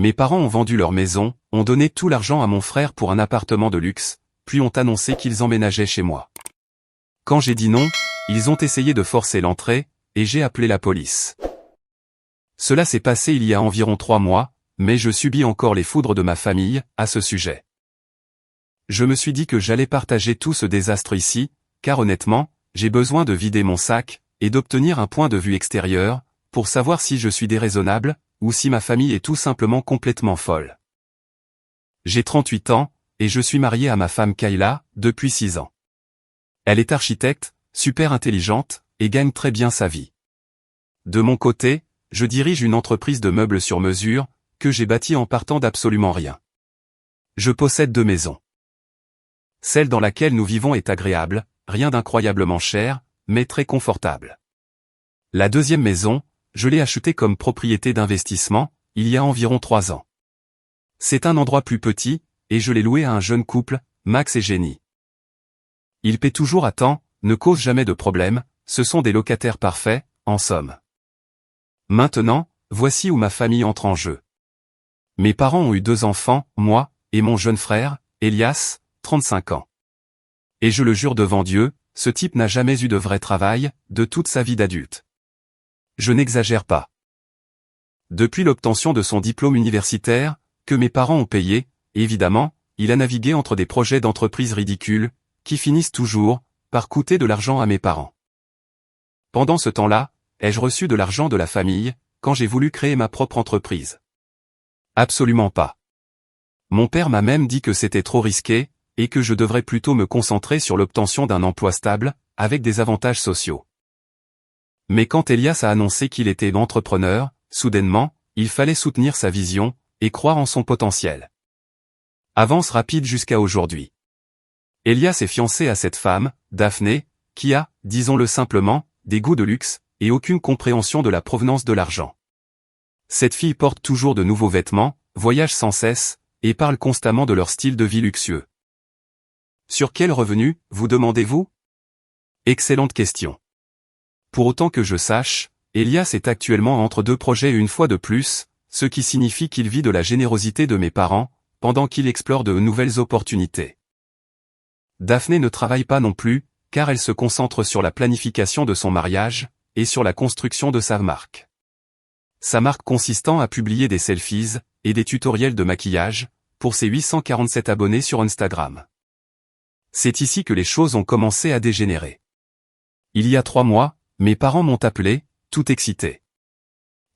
Mes parents ont vendu leur maison, ont donné tout l'argent à mon frère pour un appartement de luxe, puis ont annoncé qu'ils emménageaient chez moi. Quand j'ai dit non, ils ont essayé de forcer l'entrée, et j'ai appelé la police. Cela s'est passé il y a environ 3 mois, mais je subis encore les foudres de ma famille, à ce sujet. Je me suis dit que j'allais partager tout ce désastre ici, car honnêtement, j'ai besoin de vider mon sac, et d'obtenir un point de vue extérieur, pour savoir si je suis déraisonnable, ou si ma famille est tout simplement complètement folle. J'ai 38 ans, et je suis marié à ma femme Kayla, depuis 6 ans. Elle est architecte, super intelligente, et gagne très bien sa vie. De mon côté, je dirige une entreprise de meubles sur mesure, que j'ai bâtie en partant d'absolument rien. Je possède 2 maisons. Celle dans laquelle nous vivons est agréable, rien d'incroyablement cher, mais très confortable. La deuxième maison, je l'ai achetée comme propriété d'investissement, il y a environ 3 ans. C'est un endroit plus petit, et je l'ai loué à un jeune couple, Max et Jenny. Ils paient toujours à temps, ne causent jamais de problème, ce sont des locataires parfaits, en somme. Maintenant, voici où ma famille entre en jeu. Mes parents ont eu 2 enfants, moi, et mon jeune frère, Elias, 35 ans. Et je le jure devant Dieu, ce type n'a jamais eu de vrai travail, de toute sa vie d'adulte. Je n'exagère pas. Depuis l'obtention de son diplôme universitaire, que mes parents ont payé, évidemment, il a navigué entre des projets d'entreprise ridicules, qui finissent toujours, par coûter de l'argent à mes parents. Pendant ce temps-là, ai-je reçu de l'argent de la famille, quand j'ai voulu créer ma propre entreprise? Absolument pas. Mon père m'a même dit que c'était trop risqué, et que je devrais plutôt me concentrer sur l'obtention d'un emploi stable, avec des avantages sociaux. Mais quand Elias a annoncé qu'il était entrepreneur, soudainement, il fallait soutenir sa vision, et croire en son potentiel. Avance rapide jusqu'à aujourd'hui. Elias est fiancé à cette femme, Daphné, qui a, disons-le simplement, des goûts de luxe, et aucune compréhension de la provenance de l'argent. Cette fille porte toujours de nouveaux vêtements, voyage sans cesse, et parle constamment de leur style de vie luxueux. Sur quel revenu, vous demandez-vous? Excellente question. Pour autant que je sache, Elias est actuellement entre 2 projets une fois de plus, ce qui signifie qu'il vit de la générosité de mes parents, pendant qu'il explore de nouvelles opportunités. Daphné ne travaille pas non plus, car elle se concentre sur la planification de son mariage, et sur la construction de sa marque. Sa marque consistant à publier des selfies, et des tutoriels de maquillage, pour ses 847 abonnés sur Instagram. C'est ici que les choses ont commencé à dégénérer. Il y a 3 mois, mes parents m'ont appelé, tout excités.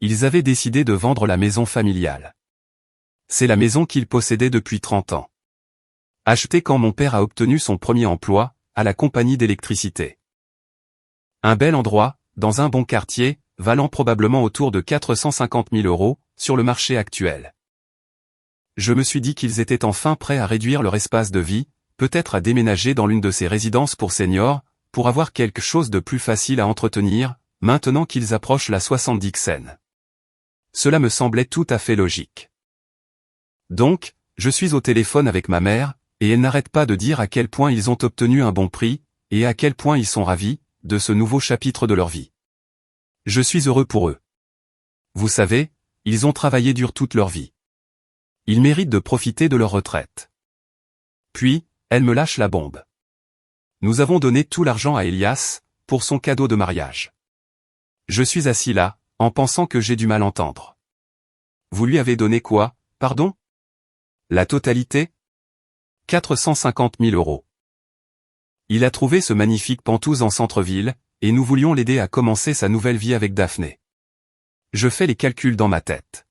Ils avaient décidé de vendre la maison familiale. C'est la maison qu'ils possédaient depuis 30 ans. Achetée quand mon père a obtenu son premier emploi, à la compagnie d'électricité. Un bel endroit, dans un bon quartier, valant probablement autour de 450 000 €, sur le marché actuel. Je me suis dit qu'ils étaient enfin prêts à réduire leur espace de vie, peut-être à déménager dans l'une de ces résidences pour seniors, pour avoir quelque chose de plus facile à entretenir, maintenant qu'ils approchent la 70e. Cela me semblait tout à fait logique. Donc, je suis au téléphone avec ma mère, et elle n'arrête pas de dire à quel point ils ont obtenu un bon prix, et à quel point ils sont ravis, de ce nouveau chapitre de leur vie. Je suis heureux pour eux. Vous savez, ils ont travaillé dur toute leur vie. Ils méritent de profiter de leur retraite. Puis, elle me lâche la bombe. Nous avons donné tout l'argent à Elias, pour son cadeau de mariage. Je suis assis là, en pensant que j'ai du mal à entendre. Vous lui avez donné quoi, pardon? La totalité? 450 000 €. Il a trouvé ce magnifique Penthouse en centre-ville, et nous voulions l'aider à commencer sa nouvelle vie avec Daphné. Je fais les calculs dans ma tête.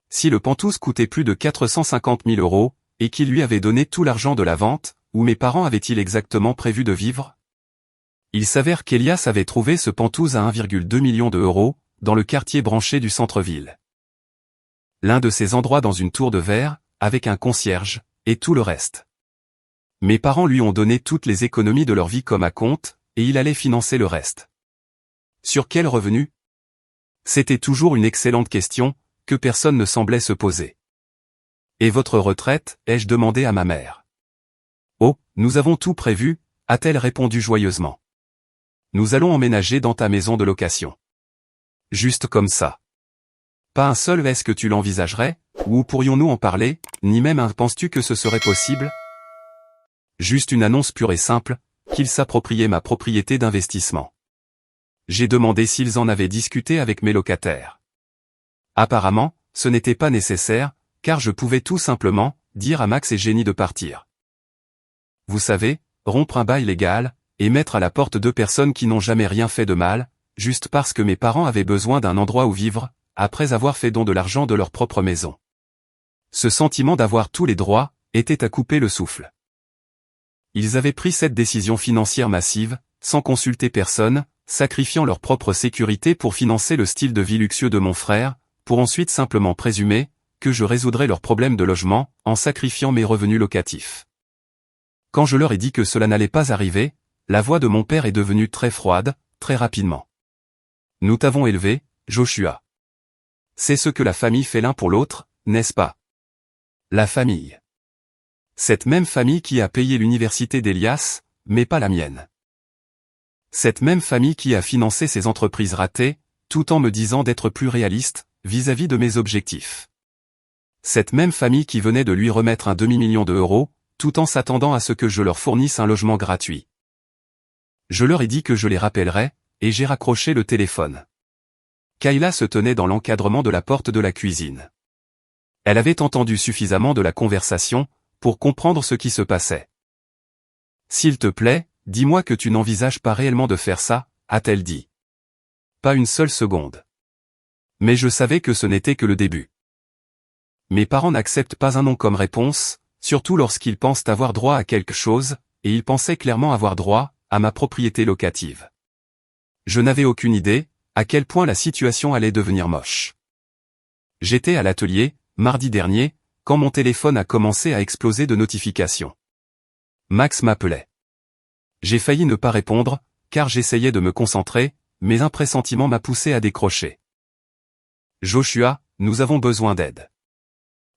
Si le Penthouse coûtait plus de 450 000 €, et qu'il lui avait donné tout l'argent de la vente, où mes parents avaient-ils exactement prévu de vivre? Il s'avère qu'Elias avait trouvé ce Penthouse à 1,2 million €, dans le quartier branché du centre-ville. L'un de ces endroits dans une tour de verre, avec un concierge, et tout le reste. Mes parents lui ont donné toutes les économies de leur vie comme à compte, et il allait financer le reste. Sur quel revenu? C'était toujours une excellente question, que personne ne semblait se poser. Et votre retraite, ai-je demandé à ma mère. Oh, nous avons tout prévu, a-t-elle répondu joyeusement. Nous allons emménager dans ta maison de location. Juste comme ça. Pas un seul est-ce que tu l'envisagerais, ou pourrions-nous en parler, ni même un penses-tu que ce serait possible? Juste une annonce pure et simple, qu'ils s'appropriaient ma propriété d'investissement. J'ai demandé s'ils en avaient discuté avec mes locataires. Apparemment, ce n'était pas nécessaire, car je pouvais tout simplement dire à Max et Jenny de partir. Vous savez, rompre un bail légal, et mettre à la porte deux personnes qui n'ont jamais rien fait de mal, juste parce que mes parents avaient besoin d'un endroit où vivre, après avoir fait don de l'argent de leur propre maison. Ce sentiment d'avoir tous les droits, était à couper le souffle. Ils avaient pris cette décision financière massive, sans consulter personne, sacrifiant leur propre sécurité pour financer le style de vie luxueux de mon frère, pour ensuite simplement présumer que je résoudrais leurs problèmes de logement, en sacrifiant mes revenus locatifs. Quand je leur ai dit que cela n'allait pas arriver, la voix de mon père est devenue très froide, très rapidement. Nous t'avons élevé, Joshua. C'est ce que la famille fait l'un pour l'autre, n'est-ce pas? La famille. Cette même famille qui a payé l'université d'Elias, mais pas la mienne. Cette même famille qui a financé ses entreprises ratées, tout en me disant d'être plus réaliste, vis-à-vis de mes objectifs. Cette même famille qui venait de lui remettre un demi-million d'euros, tout en s'attendant à ce que je leur fournisse un logement gratuit. Je leur ai dit que je les rappellerais, et j'ai raccroché le téléphone. Kayla se tenait dans l'encadrement de la porte de la cuisine. Elle avait entendu suffisamment de la conversation, pour comprendre ce qui se passait. S'il te plaît, dis-moi que tu n'envisages pas réellement de faire ça, a-t-elle dit. Pas une seule seconde. Mais je savais que ce n'était que le début. Mes parents n'acceptent pas un non comme réponse, surtout lorsqu'ils pensent avoir droit à quelque chose, et ils pensaient clairement avoir droit à ma propriété locative. Je n'avais aucune idée à quel point la situation allait devenir moche. J'étais à l'atelier, mardi dernier, quand mon téléphone a commencé à exploser de notifications. Max m'appelait. J'ai failli ne pas répondre, car j'essayais de me concentrer, mais un pressentiment m'a poussé à décrocher. Joshua, nous avons besoin d'aide.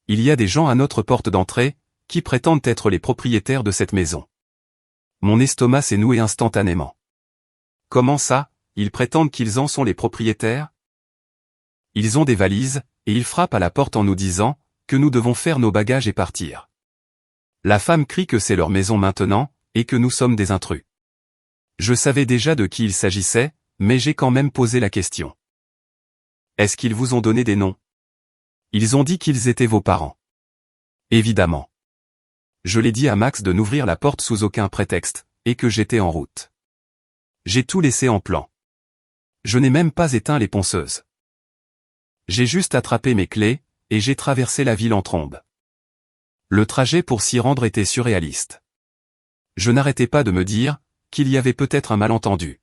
Il y a des gens à notre porte d'entrée, qui prétendent être les propriétaires de cette maison. Mon estomac s'est noué instantanément. Comment ça, ils prétendent qu'ils en sont les propriétaires? Ils ont des valises, et ils frappent à la porte en nous disant que nous devons faire nos bagages et partir. La femme crie que c'est leur maison maintenant, et que nous sommes des intrus. Je savais déjà de qui il s'agissait, mais j'ai quand même posé la question. Est-ce qu'ils vous ont donné des noms? Ils ont dit qu'ils étaient vos parents. Évidemment. Je l'ai dit à Max de n'ouvrir la porte sous aucun prétexte, et que j'étais en route. J'ai tout laissé en plan. Je n'ai même pas éteint les ponceuses. J'ai juste attrapé mes clés, et j'ai traversé la ville en trombe. Le trajet pour s'y rendre était surréaliste. Je n'arrêtais pas de me dire qu'il y avait peut-être un malentendu.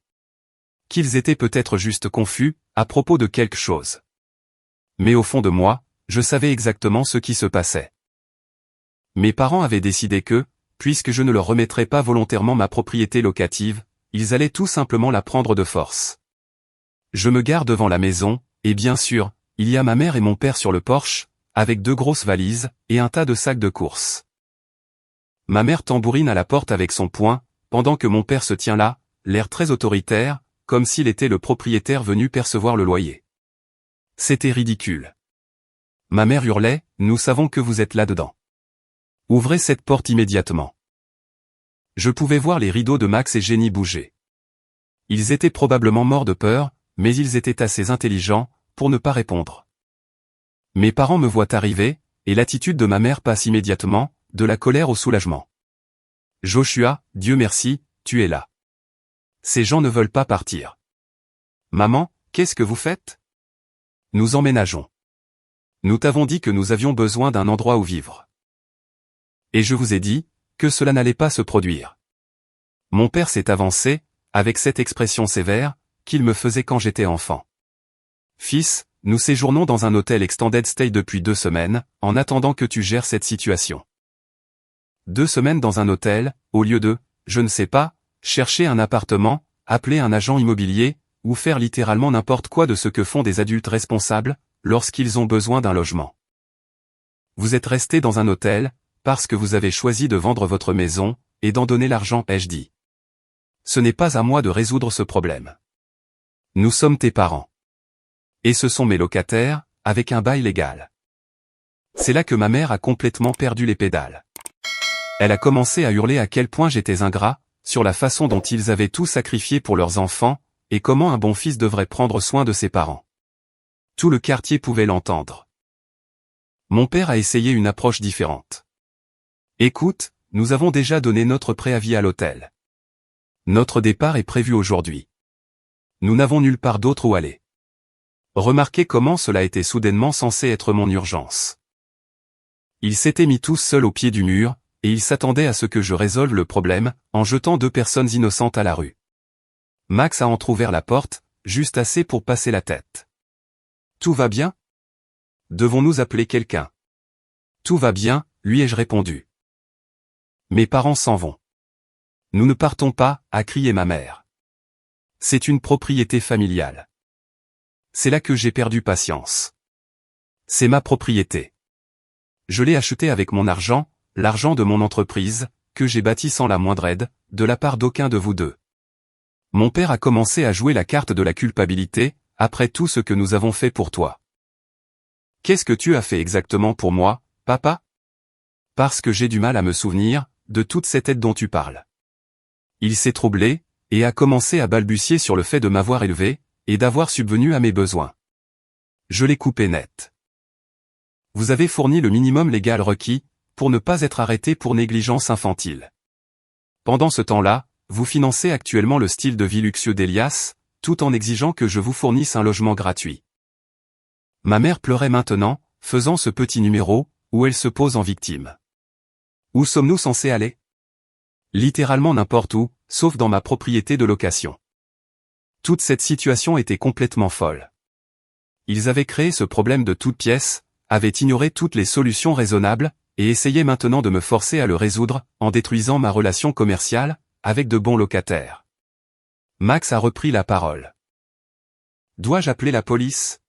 Qu'ils étaient peut-être juste confus à propos de quelque chose. Mais au fond de moi, je savais exactement ce qui se passait. Mes parents avaient décidé que, puisque je ne leur remettrais pas volontairement ma propriété locative, ils allaient tout simplement la prendre de force. Je me gare devant la maison, et bien sûr, il y a ma mère et mon père sur le porche, avec 2 grosses valises, et un tas de sacs de courses. Ma mère tambourine à la porte avec son poing, pendant que mon père se tient là, l'air très autoritaire, comme s'il était le propriétaire venu percevoir le loyer. C'était ridicule. Ma mère hurlait, « Nous savons que vous êtes là-dedans. Ouvrez cette porte immédiatement. » Je pouvais voir les rideaux de Max et Jenny bouger. Ils étaient probablement morts de peur, mais ils étaient assez intelligents pour ne pas répondre. Mes parents me voient arriver, et l'attitude de ma mère passe immédiatement, de la colère au soulagement. « Joshua, Dieu merci, tu es là. Ces gens ne veulent pas partir. »« Maman, qu'est-ce que vous faites ? » ?»« Nous emménageons. Nous t'avons dit que nous avions besoin d'un endroit où vivre. Et je vous ai dit que cela n'allait pas se produire. » Mon père s'est avancé, avec cette expression sévère, qu'il me faisait quand j'étais enfant. « Fils, nous séjournons dans un hôtel extended stay depuis 2 semaines, en attendant que tu gères cette situation. 2 semaines dans un hôtel, au lieu de, je ne sais pas, chercher un appartement, appeler un agent immobilier, ou faire littéralement n'importe quoi de ce que font des adultes responsables, lorsqu'ils ont besoin d'un logement. Vous êtes resté dans un hôtel, parce que vous avez choisi de vendre votre maison, et d'en donner l'argent, ai-je dit. Ce n'est pas à moi de résoudre ce problème. Nous sommes tes parents. Et ce sont mes locataires, avec un bail légal. C'est là que ma mère a complètement perdu les pédales. Elle a commencé à hurler à quel point j'étais ingrat, sur la façon dont ils avaient tout sacrifié pour leurs enfants, et comment un bon fils devrait prendre soin de ses parents. Tout le quartier pouvait l'entendre. Mon père a essayé une approche différente. Écoute, nous avons déjà donné notre préavis à l'hôtel. Notre départ est prévu aujourd'hui. Nous n'avons nulle part d'autre où aller. Remarquez comment cela était soudainement censé être mon urgence. Ils s'étaient mis tous seuls au pied du mur, et ils s'attendaient à ce que je résolve le problème, en jetant 2 personnes innocentes à la rue. Max a entrouvert la porte, juste assez pour passer la tête. Tout va bien? Devons-nous appeler quelqu'un? Tout va bien, lui ai-je répondu. Mes parents s'en vont. Nous ne partons pas, a crié ma mère. C'est une propriété familiale. C'est là que j'ai perdu patience. C'est ma propriété. Je l'ai achetée avec mon argent, l'argent de mon entreprise, que j'ai bâti sans la moindre aide, de la part d'aucun de vous deux. Mon père a commencé à jouer la carte de la culpabilité, après tout ce que nous avons fait pour toi. Qu'est-ce que tu as fait exactement pour moi, papa? Parce que j'ai du mal à me souvenir, de toute cette aide dont tu parles. Il s'est troublé, et a commencé à balbutier sur le fait de m'avoir élevé, et d'avoir subvenu à mes besoins. Je l'ai coupé net. Vous avez fourni le minimum légal requis, pour ne pas être arrêté pour négligence infantile. Pendant ce temps-là, vous financez actuellement le style de vie luxueux d'Elias, tout en exigeant que je vous fournisse un logement gratuit. Ma mère pleurait maintenant, faisant ce petit numéro, où elle se pose en victime. Où sommes-nous censés aller? Littéralement n'importe où, sauf dans ma propriété de location. Toute cette situation était complètement folle. Ils avaient créé ce problème de toutes pièces, avaient ignoré toutes les solutions raisonnables, et essayaient maintenant de me forcer à le résoudre, en détruisant ma relation commerciale, avec de bons locataires. Max a repris la parole. Dois-je appeler la police?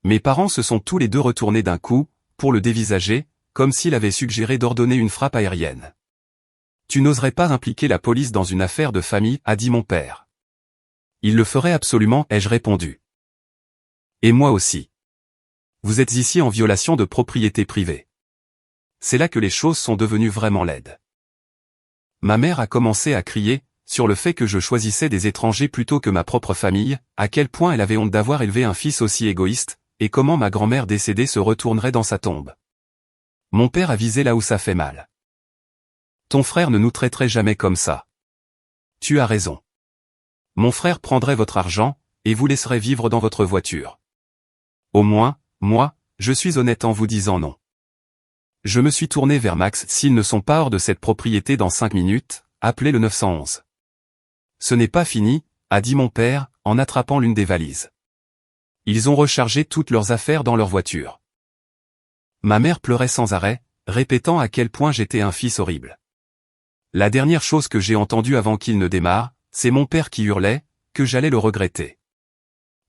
Mes parents se sont tous les deux retournés d'un coup, pour le dévisager, comme s'il avait suggéré d'ordonner une frappe aérienne. Tu n'oserais pas impliquer la police dans une affaire de famille, a dit mon père. Il le ferait absolument, ai-je répondu. Et moi aussi. Vous êtes ici en violation de propriété privée. C'est là que les choses sont devenues vraiment laides. Ma mère a commencé à crier, sur le fait que je choisissais des étrangers plutôt que ma propre famille, à quel point elle avait honte d'avoir élevé un fils aussi égoïste, et comment ma grand-mère décédée se retournerait dans sa tombe. Mon père a visé là où ça fait mal. Ton frère ne nous traiterait jamais comme ça. Tu as raison. Mon frère prendrait votre argent, et vous laisserait vivre dans votre voiture. Au moins, moi, je suis honnête en vous disant non. Je me suis tourné vers Max. S'ils ne sont pas hors de cette propriété dans 5 minutes, appelez le 911. Ce n'est pas fini, a dit mon père, en attrapant l'une des valises. Ils ont rechargé toutes leurs affaires dans leur voiture. Ma mère pleurait sans arrêt, répétant à quel point j'étais un fils horrible. La dernière chose que j'ai entendue avant qu'il ne démarre, c'est mon père qui hurlait, que j'allais le regretter.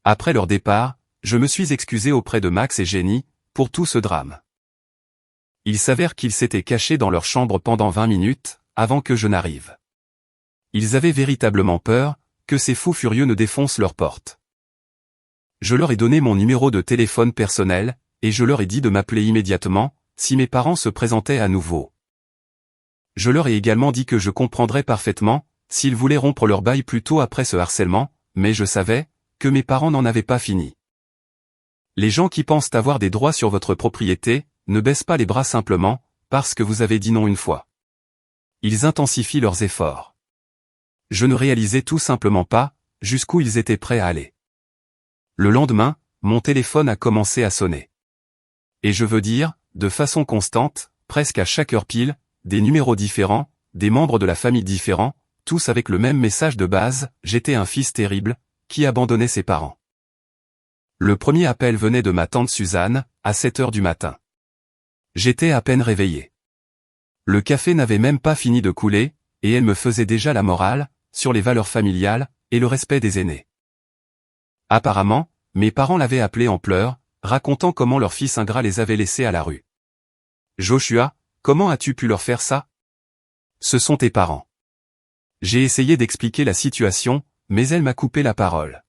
Après leur départ, je me suis excusé auprès de Max et Jenny, pour tout ce drame. Il s'avère qu'ils s'étaient cachés dans leur chambre pendant 20 minutes, avant que je n'arrive. Ils avaient véritablement peur, que ces fous furieux ne défoncent leur porte. Je leur ai donné mon numéro de téléphone personnel, et je leur ai dit de m'appeler immédiatement, si mes parents se présentaient à nouveau. Je leur ai également dit que je comprendrais parfaitement, s'ils voulaient rompre leur bail plus tôt après ce harcèlement, mais je savais, que mes parents n'en avaient pas fini. Les gens qui pensent avoir des droits sur votre propriété, ne baissent pas les bras simplement, parce que vous avez dit non une fois. Ils intensifient leurs efforts. Je ne réalisais tout simplement pas, jusqu'où ils étaient prêts à aller. Le lendemain, mon téléphone a commencé à sonner. Et je veux dire, de façon constante, presque à chaque heure pile, des numéros différents, des membres de la famille différents, tous avec le même message de base, j'étais un fils terrible, qui abandonnait ses parents. Le premier appel venait de ma tante Suzanne, à 7 heures du matin. J'étais à peine réveillé. Le café n'avait même pas fini de couler, et elle me faisait déjà la morale, sur les valeurs familiales, et le respect des aînés. Apparemment, mes parents l'avaient appelée en pleurs, racontant comment leur fils ingrat les avait laissés à la rue. Joshua, comment as-tu pu leur faire ça? Ce sont tes parents. J'ai essayé d'expliquer la situation, mais elle m'a coupé la parole.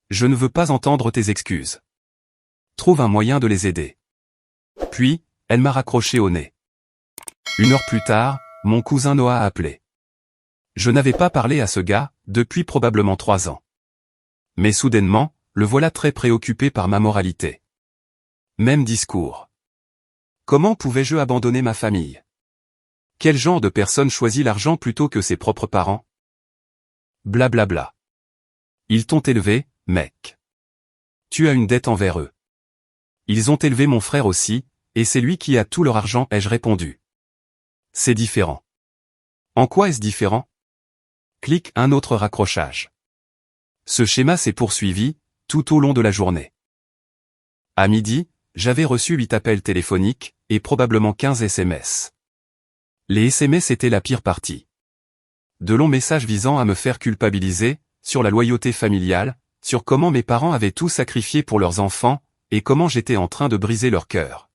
Je ne veux pas entendre tes excuses. trouve un moyen de les aider. Puis, elle m'a raccroché au nez. 1 heure plus tard, mon cousin Noah a appelé. Je n'avais pas parlé à ce gars, depuis probablement 3 ans. Mais soudainement, le voilà très préoccupé par ma moralité. Même discours. Comment pouvais-je abandonner ma famille? Quel genre de personne choisit l'argent plutôt que ses propres parents? Blablabla. Ils t'ont élevé, mec. Tu as une dette envers eux. Ils ont élevé mon frère aussi, et c'est lui qui a tout leur argent, ai-je répondu. C'est différent. En quoi est-ce différent? Clique un autre raccrochage. Ce schéma s'est poursuivi, tout au long de la journée. À midi, j'avais reçu 8 appels téléphoniques, et probablement 15 SMS. Les SMS étaient la pire partie. De longs messages visant à me faire culpabiliser, sur la loyauté familiale, sur comment mes parents avaient tout sacrifié pour leurs enfants, et comment j'étais en train de briser leur cœur.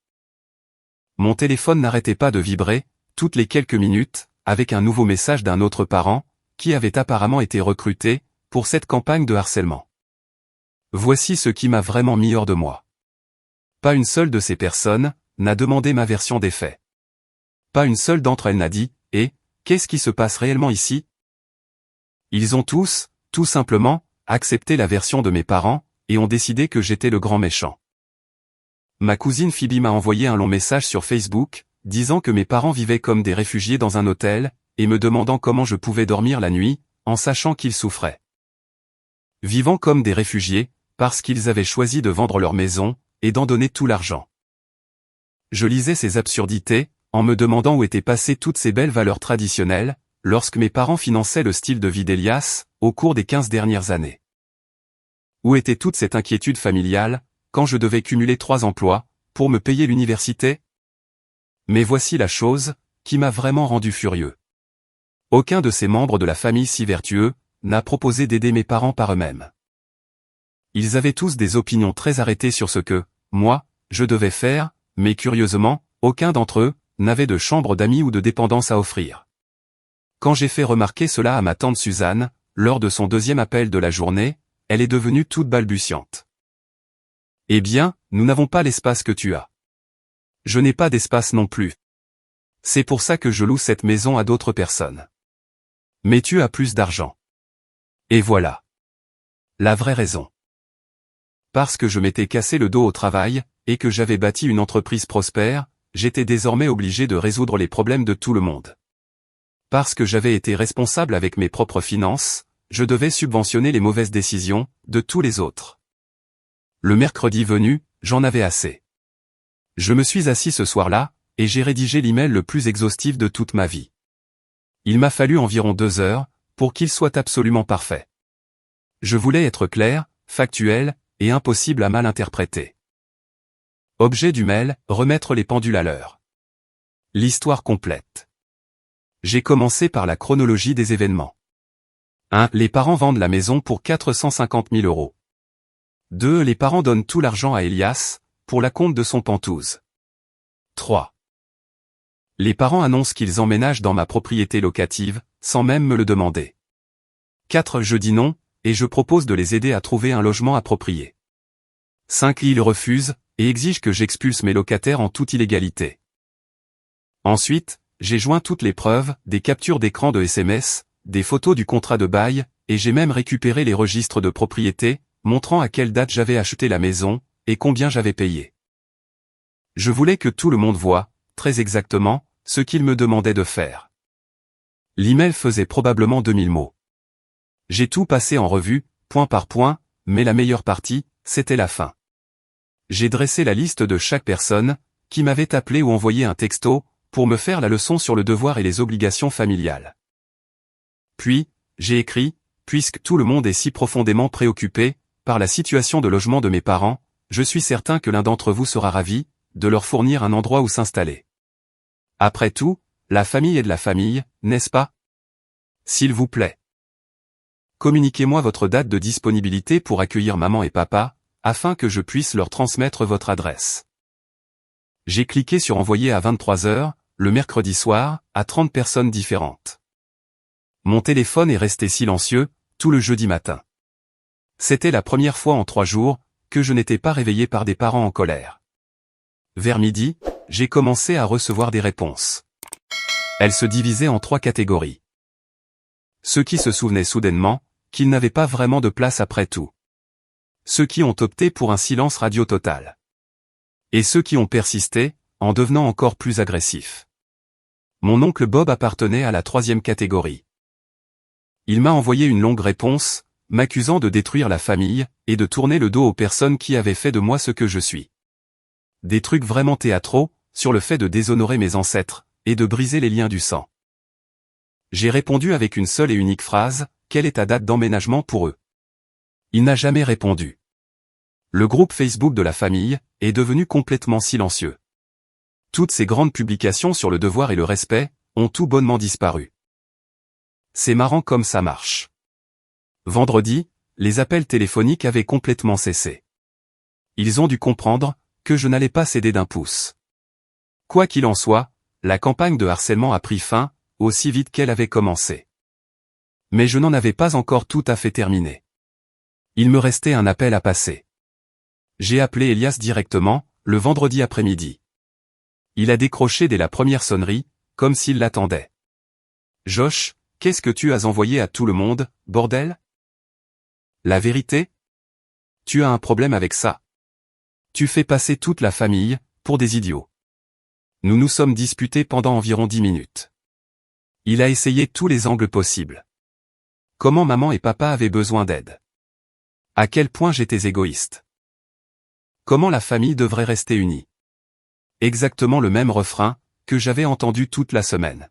Mon téléphone n'arrêtait pas de vibrer, toutes les quelques minutes, avec un nouveau message d'un autre parent, qui avait apparemment été recruté, pour cette campagne de harcèlement. Voici ce qui m'a vraiment mis hors de moi. Pas une seule de ces personnes n'a demandé ma version des faits. Pas une seule d'entre elles n'a dit « Et, qu'est-ce qui se passe réellement ici ?» Ils ont tous, tout simplement, accepté la version de mes parents, et ont décidé que j'étais le grand méchant. Ma cousine Phoebe m'a envoyé un long message sur Facebook, disant que mes parents vivaient comme des réfugiés dans un hôtel, et me demandant comment je pouvais dormir la nuit, en sachant qu'ils souffraient. Vivant comme des réfugiés, parce qu'ils avaient choisi de vendre leur maison, et d'en donner tout l'argent. Je lisais ces absurdités, en me demandant où étaient passées toutes ces belles valeurs traditionnelles, lorsque mes parents finançaient le style de vie d'Elias, au cours des 15 dernières années. Où était toute cette inquiétude familiale, quand je devais cumuler 3 emplois, pour me payer l'université? Mais voici la chose, qui m'a vraiment rendu furieux. Aucun de ces membres de la famille si vertueux, n'a proposé d'aider mes parents par eux-mêmes. Ils avaient tous des opinions très arrêtées sur ce que, moi, je devais faire, mais curieusement, aucun d'entre eux, n'avait de chambre d'amis ou de dépendance à offrir. Quand j'ai fait remarquer cela à ma tante Suzanne, lors de son 2e appel de la journée, elle est devenue toute balbutiante. Eh bien, nous n'avons pas l'espace que tu as. Je n'ai pas d'espace non plus. C'est pour ça que je loue cette maison à d'autres personnes. Mais tu as plus d'argent. Et voilà. La vraie raison. Parce que je m'étais cassé le dos au travail, et que j'avais bâti une entreprise prospère, j'étais désormais obligé de résoudre les problèmes de tout le monde. Parce que j'avais été responsable avec mes propres finances, je devais subventionner les mauvaises décisions de tous les autres. Le mercredi venu, j'en avais assez. Je me suis assis ce soir-là, et j'ai rédigé l'email le plus exhaustif de toute ma vie. Il m'a fallu environ 2 heures, pour qu'il soit absolument parfait. Je voulais être clair, factuel, et impossible à mal interpréter. Objet du mail, remettre les pendules à l'heure. L'histoire complète. J'ai commencé par la chronologie des événements. 1. Les parents vendent la maison pour 450 000 €. 2. Les parents donnent tout l'argent à Elias, pour la compte de son pantouse. 3. Les parents annoncent qu'ils emménagent dans ma propriété locative, sans même me le demander. 4. Je dis non, et je propose de les aider à trouver un logement approprié. 5. Ils refusent, et exigent que j'expulse mes locataires en toute illégalité. Ensuite, j'ai joint toutes les preuves, des captures d'écran de SMS, des photos du contrat de bail, et j'ai même récupéré les registres de propriété, montrant à quelle date j'avais acheté la maison, et combien j'avais payé. Je voulais que tout le monde voie, très exactement, ce qu'il me demandait de faire. L'email faisait probablement 2000 mots. J'ai tout passé en revue, point par point, mais la meilleure partie, c'était la fin. J'ai dressé la liste de chaque personne, qui m'avait appelé ou envoyé un texto, pour me faire la leçon sur le devoir et les obligations familiales. Puis, j'ai écrit, puisque tout le monde est si profondément préoccupé, par la situation de logement de mes parents, je suis certain que l'un d'entre vous sera ravi, de leur fournir un endroit où s'installer. Après tout, la famille est de la famille, n'est-ce pas? S'il vous plaît. Communiquez-moi votre date de disponibilité pour accueillir maman et papa, afin que je puisse leur transmettre votre adresse. J'ai cliqué sur envoyer à 23 h, le mercredi soir, à 30 personnes différentes. Mon téléphone est resté silencieux, tout le jeudi matin. C'était la première fois en 3 jours, que je n'étais pas réveillé par des parents en colère. Vers midi, j'ai commencé à recevoir des réponses. Elles se divisaient en 3 catégories. Ceux qui se souvenaient soudainement qu'ils n'avaient pas vraiment de place après tout. Ceux qui ont opté pour un silence radio total. Et ceux qui ont persisté, en devenant encore plus agressifs. Mon oncle Bob appartenait à la 3e catégorie. Il m'a envoyé une longue réponse, m'accusant de détruire la famille, et de tourner le dos aux personnes qui avaient fait de moi ce que je suis. Des trucs vraiment théâtraux, sur le fait de déshonorer mes ancêtres, et de briser les liens du sang. J'ai répondu avec une seule et unique phrase, quelle est ta date d'emménagement pour eux? Il n'a jamais répondu. Le groupe Facebook de la famille est devenu complètement silencieux. Toutes ces grandes publications sur le devoir et le respect ont tout bonnement disparu. C'est marrant comme ça marche. Vendredi, les appels téléphoniques avaient complètement cessé. Ils ont dû comprendre que je n'allais pas céder d'un pouce. Quoi qu'il en soit, la campagne de harcèlement a pris fin, aussi vite qu'elle avait commencé. Mais je n'en avais pas encore tout à fait terminé. Il me restait un appel à passer. J'ai appelé Elias directement, le vendredi après-midi. Il a décroché dès la première sonnerie, comme s'il l'attendait. « Josh, qu'est-ce que tu as envoyé à tout le monde, bordel ? La vérité ? Tu as un problème avec ça. Tu fais passer toute la famille pour des idiots. Nous nous sommes disputés pendant environ 10 minutes. Il a essayé tous les angles possibles. Comment maman et papa avaient besoin d'aide. À quel point j'étais égoïste. Comment la famille devrait rester unie. Exactement le même refrain que j'avais entendu toute la semaine.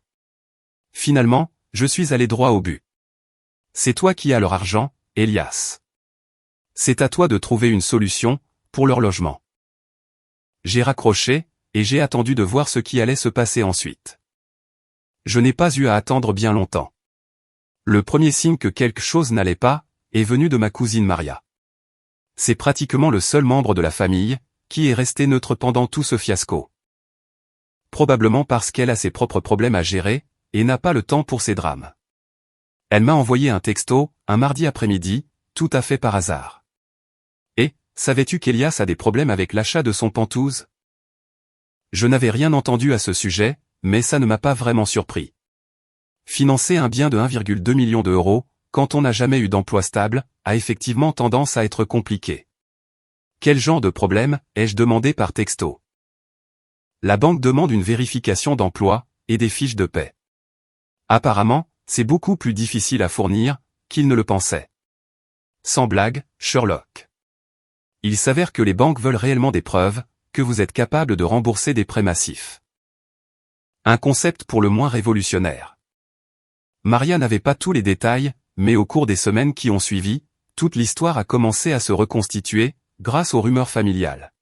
Finalement, je suis allé droit au but. C'est toi qui as leur argent, Elias. C'est à toi de trouver une solution pour leur logement. J'ai raccroché, et j'ai attendu de voir ce qui allait se passer ensuite. Je n'ai pas eu à attendre bien longtemps. Le premier signe que quelque chose n'allait pas est venu de ma cousine Maria. C'est pratiquement le seul membre de la famille qui est resté neutre pendant tout ce fiasco. Probablement parce qu'elle a ses propres problèmes à gérer et n'a pas le temps pour ces drames. Elle m'a envoyé un texto, un mardi après-midi, tout à fait par hasard. Et, savais-tu qu'Elias a des problèmes avec l'achat de son Penthouse? Je n'avais rien entendu à ce sujet, mais ça ne m'a pas vraiment surpris. Financer un bien de 1,2 million d'euros, quand on n'a jamais eu d'emploi stable, a effectivement tendance à être compliqué. Quel genre de problème, ai-je demandé par texto? La banque demande une vérification d'emploi, et des fiches de paie. Apparemment, c'est beaucoup plus difficile à fournir, qu'il ne le pensait. Sans blague, Sherlock. Il s'avère que les banques veulent réellement des preuves, que vous êtes capable de rembourser des prêts massifs. Un concept pour le moins révolutionnaire. Maria n'avait pas tous les détails, mais au cours des semaines qui ont suivi, toute l'histoire a commencé à se reconstituer, grâce aux rumeurs familiales.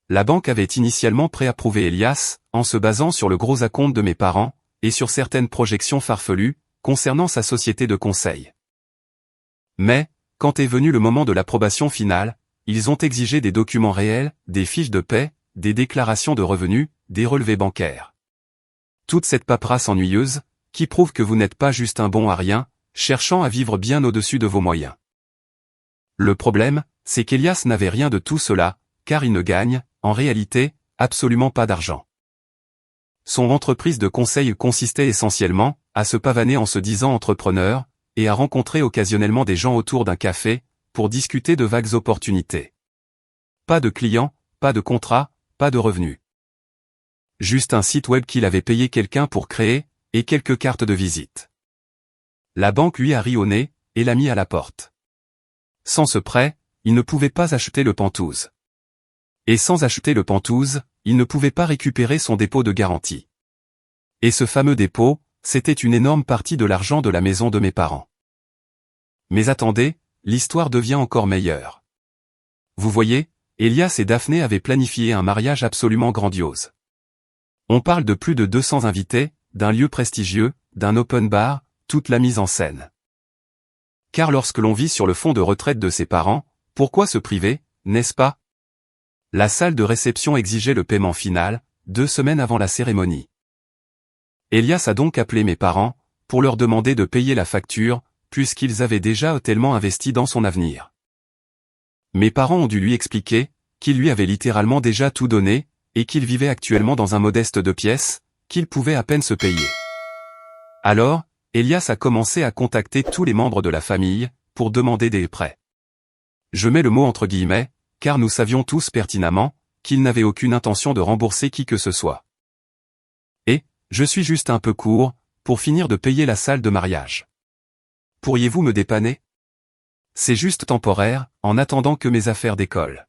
La banque avait initialement préapprouvé Elias, en se basant sur le gros acompte de mes parents, et sur certaines projections farfelues, concernant sa société de conseil. Mais, quand est venu le moment de l'approbation finale, ils ont exigé des documents réels, des fiches de paie, des déclarations de revenus, des relevés bancaires. Toute cette paperasse ennuyeuse, qui prouve que vous n'êtes pas juste un bon à rien, cherchant à vivre bien au-dessus de vos moyens. Le problème, c'est qu'Elias n'avait rien de tout cela, car il ne gagne, en réalité, absolument pas d'argent. Son entreprise de conseil consistait essentiellement à se pavaner en se disant entrepreneur, et à rencontrer occasionnellement des gens autour d'un café, pour discuter de vagues opportunités. Pas de clients, pas de contrat, pas de revenus. Juste un site web qu'il avait payé quelqu'un pour créer, et quelques cartes de visite. La banque lui a ri au nez, et l'a mis à la porte. Sans ce prêt, il ne pouvait pas acheter le Penthouse. Et sans acheter le Penthouse, il ne pouvait pas récupérer son dépôt de garantie. Et ce fameux dépôt, c'était une énorme partie de l'argent de la maison de mes parents. Mais attendez, l'histoire devient encore meilleure. Vous voyez, Elias et Daphné avaient planifié un mariage absolument grandiose. On parle de plus de 200 invités, d'un lieu prestigieux, d'un open bar, toute la mise en scène. Car lorsque l'on vit sur le fonds de retraite de ses parents, pourquoi se priver, n'est-ce pas? La salle de réception exigeait le paiement final, 2 semaines avant la cérémonie. Elias a donc appelé mes parents, pour leur demander de payer la facture, puisqu'ils avaient déjà tellement investi dans son avenir. Mes parents ont dû lui expliquer qu'il lui avait littéralement déjà tout donné, et qu'il vivait actuellement dans un modeste 2 pièces, qu'il pouvait à peine se payer. Alors, Elias a commencé à contacter tous les membres de la famille, pour demander des prêts. Je mets le mot entre guillemets, car nous savions tous pertinemment, qu'il n'avait aucune intention de rembourser qui que ce soit. Et, je suis juste un peu court, pour finir de payer la salle de mariage. Pourriez-vous me dépanner? C'est juste temporaire, en attendant que mes affaires décollent.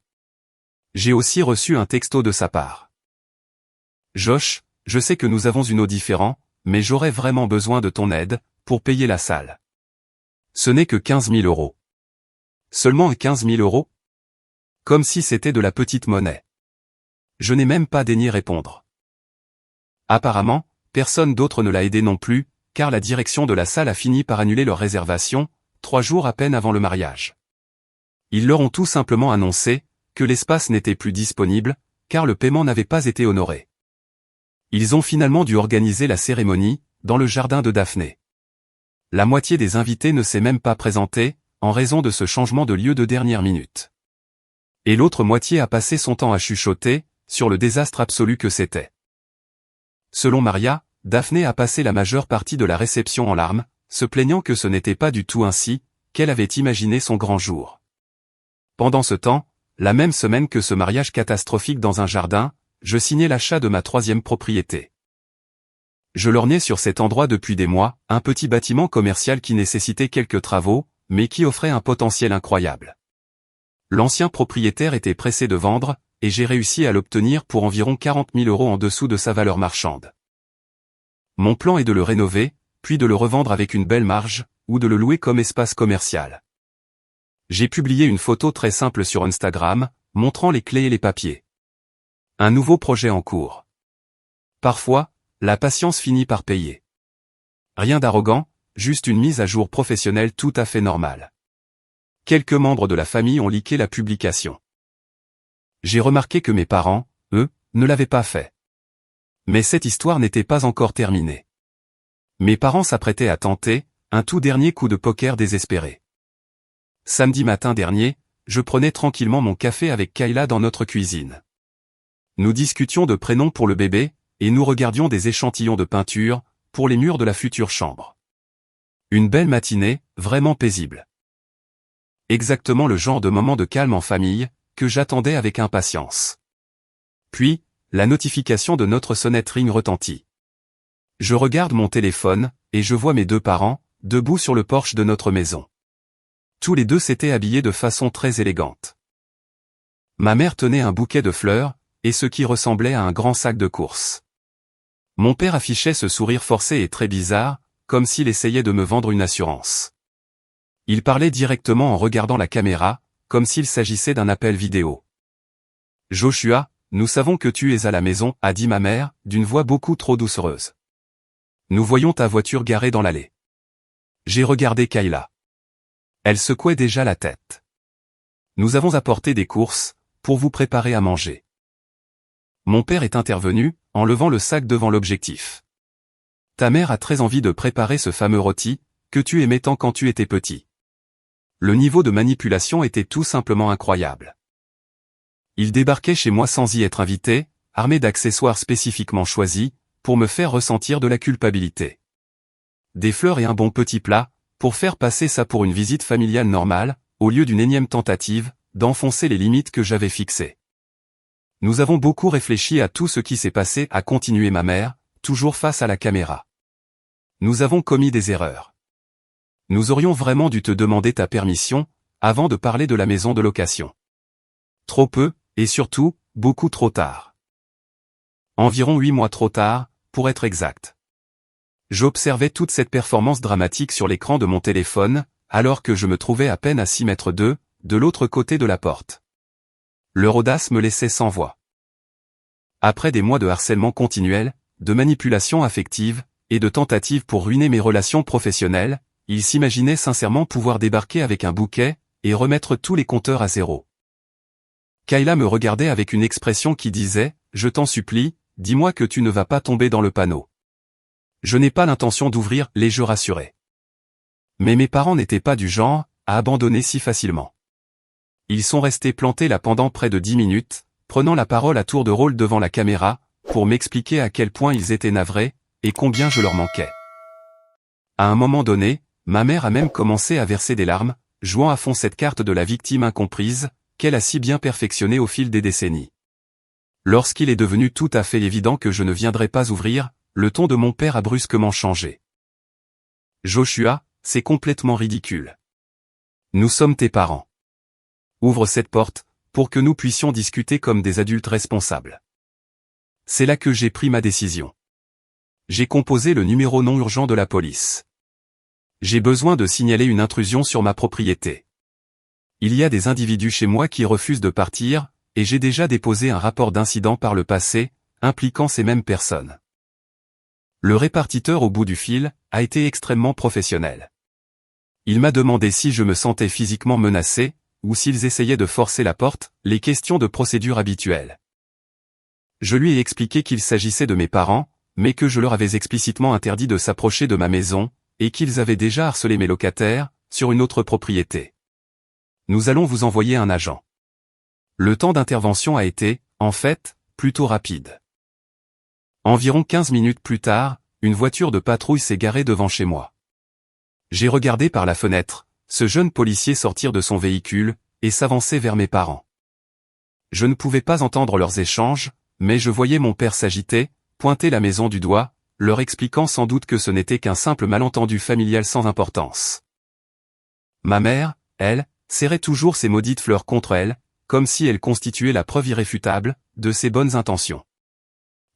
J'ai aussi reçu un texto de sa part. Josh, je sais que nous avons une eau différente, mais j'aurais vraiment besoin de ton aide, pour payer la salle. Ce n'est que 15 000 €. Seulement 15 000 €? Comme si c'était de la petite monnaie. Je n'ai même pas daigné répondre. Apparemment, personne d'autre ne l'a aidé non plus, car la direction de la salle a fini par annuler leur réservation, 3 jours à peine avant le mariage. Ils leur ont tout simplement annoncé que l'espace n'était plus disponible, car le paiement n'avait pas été honoré. Ils ont finalement dû organiser la cérémonie, dans le jardin de Daphné. La moitié des invités ne s'est même pas présentée, en raison de ce changement de lieu de dernière minute. Et l'autre moitié a passé son temps à chuchoter, sur le désastre absolu que c'était. Selon Maria, Daphné a passé la majeure partie de la réception en larmes, se plaignant que ce n'était pas du tout ainsi, qu'elle avait imaginé son grand jour. Pendant ce temps, la même semaine que ce mariage catastrophique dans un jardin, je signais l'achat de ma 3e propriété. Je lorgnais sur cet endroit depuis des mois, un petit bâtiment commercial qui nécessitait quelques travaux, mais qui offrait un potentiel incroyable. L'ancien propriétaire était pressé de vendre, et j'ai réussi à l'obtenir pour environ 40 000 € en dessous de sa valeur marchande. Mon plan est de le rénover, puis de le revendre avec une belle marge, ou de le louer comme espace commercial. J'ai publié une photo très simple sur Instagram, montrant les clés et les papiers. Un nouveau projet en cours. Parfois, la patience finit par payer. Rien d'arrogant, juste une mise à jour professionnelle tout à fait normale. Quelques membres de la famille ont liké la publication. J'ai remarqué que mes parents, eux, ne l'avaient pas fait. Mais cette histoire n'était pas encore terminée. Mes parents s'apprêtaient à tenter un tout dernier coup de poker désespéré. Samedi matin dernier, je prenais tranquillement mon café avec Kayla dans notre cuisine. Nous discutions de prénoms pour le bébé, et nous regardions des échantillons de peinture, pour les murs de la future chambre. Une belle matinée, vraiment paisible. Exactement le genre de moment de calme en famille, que j'attendais avec impatience. Puis, la notification de notre sonnette ring retentit. Je regarde mon téléphone, et je vois mes 2 parents, debout sur le porche de notre maison. Tous les deux s'étaient habillés de façon très élégante. Ma mère tenait un bouquet de fleurs, et ce qui ressemblait à un grand sac de courses. Mon père affichait ce sourire forcé et très bizarre, comme s'il essayait de me vendre une assurance. Il parlait directement en regardant la caméra, comme s'il s'agissait d'un appel vidéo. « Joshua, nous savons que tu es à la maison, » a dit ma mère, d'une voix beaucoup trop doucereuse. « Nous voyons ta voiture garée dans l'allée. » J'ai regardé Kayla. Elle secouait déjà la tête. « Nous avons apporté des courses, pour vous préparer à manger. » Mon père est intervenu, en levant le sac devant l'objectif. « Ta mère a très envie de préparer ce fameux rôti, que tu aimais tant quand tu étais petit. » Le niveau de manipulation était tout simplement incroyable. Il débarquait chez moi sans y être invité, armé d'accessoires spécifiquement choisis, pour me faire ressentir de la culpabilité. Des fleurs et un bon petit plat, pour faire passer ça pour une visite familiale normale, au lieu d'une énième tentative, d'enfoncer les limites que j'avais fixées. Nous avons beaucoup réfléchi à tout ce qui s'est passé, a continué ma mère, toujours face à la caméra. Nous avons commis des erreurs. Nous aurions vraiment dû te demander ta permission, avant de parler de la maison de location. Trop peu, et surtout, beaucoup trop tard. Environ 8 mois trop tard, pour être exact. J'observais toute cette performance dramatique sur l'écran de mon téléphone, alors que je me trouvais à peine à 6 mètres de l'autre côté de la porte. Leur audace me laissait sans voix. Après des mois de harcèlement continuel, de manipulation affective, et de tentatives pour ruiner mes relations professionnelles, ils s'imaginaient sincèrement pouvoir débarquer avec un bouquet, et remettre tous les compteurs à zéro. Kayla me regardait avec une expression qui disait « Je t'en supplie, dis-moi que tu ne vas pas tomber dans le panneau. » Je n'ai pas l'intention d'ouvrir les jeux rassurés. Mais mes parents n'étaient pas du genre à abandonner si facilement. Ils sont restés plantés là pendant près de 10 minutes, prenant la parole à tour de rôle devant la caméra, pour m'expliquer à quel point ils étaient navrés, et combien je leur manquais. À un moment donné, ma mère a même commencé à verser des larmes, jouant à fond cette carte de la victime incomprise, qu'elle a si bien perfectionnée au fil des décennies. Lorsqu'il est devenu tout à fait évident que je ne viendrais pas ouvrir, le ton de mon père a brusquement changé. Joshua, c'est complètement ridicule. Nous sommes tes parents. Ouvre cette porte, pour que nous puissions discuter comme des adultes responsables. C'est là que j'ai pris ma décision. J'ai composé le numéro non urgent de la police. J'ai besoin de signaler une intrusion sur ma propriété. Il y a des individus chez moi qui refusent de partir, et j'ai déjà déposé un rapport d'incident par le passé, impliquant ces mêmes personnes. Le répartiteur au bout du fil a été extrêmement professionnel. Il m'a demandé si je me sentais physiquement menacé, ou s'ils essayaient de forcer la porte, les questions de procédure habituelles. Je lui ai expliqué qu'il s'agissait de mes parents, mais que je leur avais explicitement interdit de s'approcher de ma maison, et qu'ils avaient déjà harcelé mes locataires, sur une autre propriété. Nous allons vous envoyer un agent. Le temps d'intervention a été, en fait, plutôt rapide. Environ 15 minutes plus tard, une voiture de patrouille s'est garée devant chez moi. J'ai regardé par la fenêtre, ce jeune policier sortir de son véhicule, et s'avancer vers mes parents. Je ne pouvais pas entendre leurs échanges, mais je voyais mon père s'agiter, pointer la maison du doigt, leur expliquant sans doute que ce n'était qu'un simple malentendu familial sans importance. Ma mère, elle, serrait toujours ses maudites fleurs contre elle, comme si elle constituait la preuve irréfutable de ses bonnes intentions.